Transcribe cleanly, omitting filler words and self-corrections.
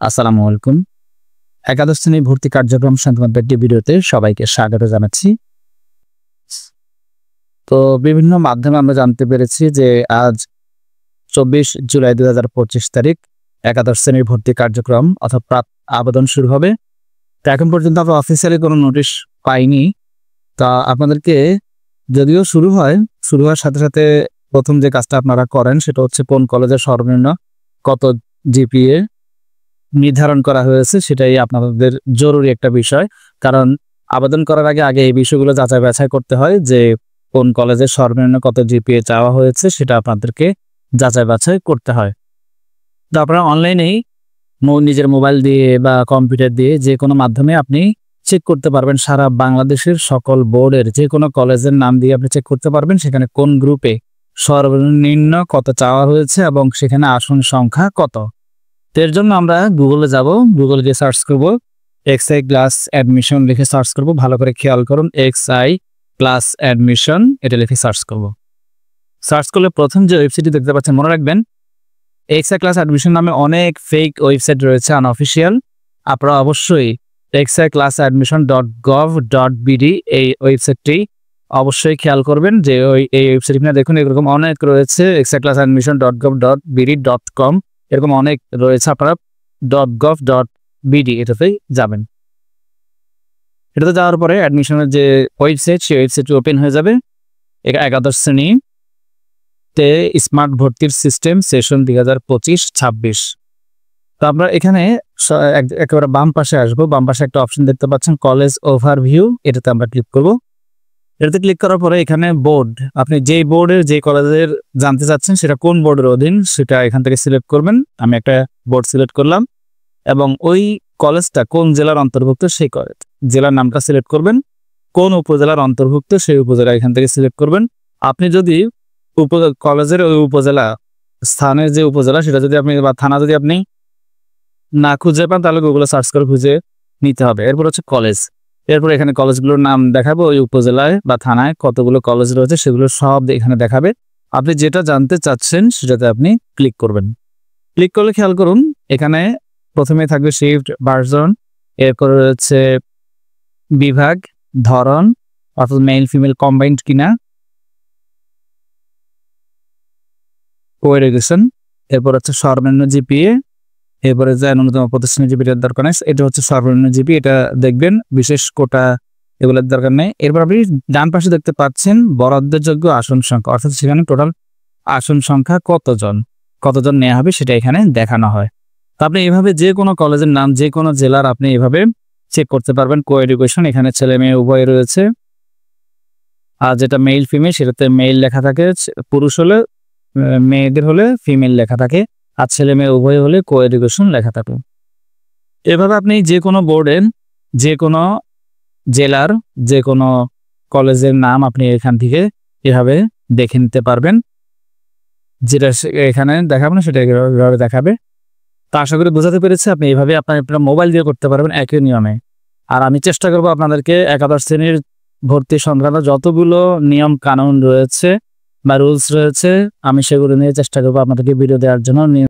আসসালামু আলাইকুম। একাদশ শ্রেণী ভর্তি কার্যক্রম সংক্রান্ত একটি ভিডিওতে সবাইকে স্বাগত জানাচ্ছি। তো বিভিন্ন মাধ্যমে আমরা জানতে পেরেছি যে আজ 24 জুলাই 2025 তারিখ একাদশ শ্রেণীর ভর্তি কার্যক্রম অর্থাৎ আবেদন শুরু হবে। তো এখন পর্যন্ত আমরা অফিসিয়ালি কোনো নোটিশ পাইনি। তা আপনাদেরকে যদিও শুরু হওয়ার সাথে সাথে প্রথম যে কাজটা আপনারা করেন সেটা হচ্ছে কোন কলেজের সর্বনিম্ন কত জিপিএ নির্ধারণ করা হয়েছে সেটাই আপনাদের জরুরি একটা বিষয়। কারণ আবেদন করার আগে এই বিষয়গুলো যাচাই বাছাই করতে হয় যে কোন কলেজের সর্বনিম্ন কত জিপিএ চাওয়া হয়েছে সেটা আপনাদেরকে যাচাই বাছাই করতে হয়। তো আপনারা অনলাইনেই নিজের মোবাইল দিয়ে বা কম্পিউটার দিয়ে যে কোনো মাধ্যমে আপনি চেক করতে পারবেন। সারা বাংলাদেশের সকল বোর্ডের যে কোনো কলেজের নাম দিয়ে আপনি চেক করতে পারবেন সেখানে কোন গ্রুপে সর্বনিম্ন কত চাওয়া হয়েছে এবং সেখানে আসন সংখ্যা কত। এর জন্য আমরা গুগলে যাব, গুগলে গিয়ে সার্চ করব এক্সআই ক্লাস অ্যাডমিশন লিখে সার্চ করব। ভালো করে খেয়াল করুন, এক্সআই ক্লাস অ্যাডমিশন এটা লিখে সার্চ করব। সার্চ করলে প্রথম যে ওয়েবসাইটটি দেখতে পাচ্ছেন মনে রাখবেন এক্সআই ক্লাস অ্যাডমিশন নামে অনেক ফেক ওয়েবসাইট রয়েছে আনঅফিসিয়াল। আপনারা অবশ্যই exaiClassAdmission.gov.bd এই ওয়েবসাইটটি অবশ্যই খেয়াল করবেন যে এই ওয়েবসাইট দেখুন এরকম অনেক রয়েছে। exaiClassAdmission.gov.bd.com এরকম অনেক রয়েছে। আপনারা .gov.bd এটাতেই যাবেন। এটাতে যাওয়ার পরে অ্যাডমিশনের যে ওয়েবসাইট সেই ওয়েবসাইটটি ওপেন হয়ে যাবে। একাদশ শ্রেণীতে স্মার্ট ভর্তির সিস্টেম সেশন 2025-26। তো আমরা এখানে একেবারে বাম পাশে আসবো। বাম পাশে একটা অপশন দেখতে পাচ্ছেন কলেজ ওভারভিউ, এটাতে আমরা ক্লিক করব। এটাতে ক্লিক করার পরে এখানে বোর্ড, আপনি যেই বোর্ডের যে কলেজের জানতে চাচ্ছেন সেটা কোন বোর্ডের অধীন সেটা এখান থেকে সিলেক্ট করবেন। আমি একটা বোর্ড সিলেক্ট করলাম এবং ওই কলেজটা কোন জেলার অন্তর্ভুক্ত সেই কলেজ জেলার নামটা সিলেক্ট করবেন। কোন উপজেলার অন্তর্ভুক্ত সেই উপজেলা এখান থেকে সিলেক্ট করবেন। আপনি যদি কলেজের ওই উপজেলা স্থানের যে উপজেলা সেটা যদি আপনি বা থানা যদি আপনি না খুঁজে পান তাহলে গুগলে সার্চ করে খুঁজে নিতে হবে। এরপর হচ্ছে কলেজ, এরপর এখানে কলেজগুলোর নাম দেখাবো। ওই উপজেলায় বা থানায় কতগুলো কলেজ রয়েছে সেগুলো সব এখানে দেখাবে। আপনি যেটা জানতে চাচ্ছেন সেটাতে আপনি ক্লিক করবেন। ক্লিক করলে খেয়াল করুন এখানে প্রথমে থাকবে শিফট ভার্সন, এরপর রয়েছে বিভাগ, ধরন অর্থাৎ মেল ফিমেল কম্বাইন্ড কিনা, কোএডুকেশন, এরপর হচ্ছে সর্বনিম্ন জিপিএ, এরপরে যে ন্যূনতম প্রতিষ্ঠানের জিপিএর দরকার নেই, এটা হচ্ছে সর্বনিম্ন জিপি, এটা দেখবেন। বিশেষ কোটা এগুলোর দরকার নেই। এরপর আপনি ডান পাশে দেখতে পাচ্ছেন বরাদ্দযোগ্য আসন সংখ্যা, অর্থাৎ সেখানে টোটাল আসন সংখ্যা কতজন নেওয়া হবে সেটা এখানে দেখানো হয়। তো আপনি এইভাবে যে কোনো কলেজের নাম যে কোনো জেলার আপনি এইভাবে চেক করতে পারবেন। কোএডুকেশন এখানে ছেলে মেয়ে উভয় রয়েছে, আর যেটা মেল ফিমেল সেটাতে মেল লেখা থাকে, পুরুষ হলে মেয়েদের হলে ফিমেল লেখা থাকে, আর ছেলে মেয়ে উভয় হলে কোএডুকেশন লেখা থাকে। এভাবে আপনি যে কোনো বোর্ডের যে কোনো জেলার যে কোনো কলেজের নাম আপনি এখান থেকে এভাবে দেখে নিতে পারবেন। যেটা এখানে দেখাবো না সেটা এভাবে দেখাবে। তো আশা করি বোঝাতে পেরেছি আপনি এইভাবে আপনার মোবাইল দিয়ে করতে পারবেন একই নিয়মে। আর আমি চেষ্টা করবো আপনাদেরকে একাদশ শ্রেণীর ভর্তি সংক্রান্ত যতগুলো নিয়ম কানুন রয়েছে বা রুলস রয়েছে আমি সেগুলো নিয়ে চেষ্টা করবো আপনাদেরকে ভিডিও দেওয়ার জন্য।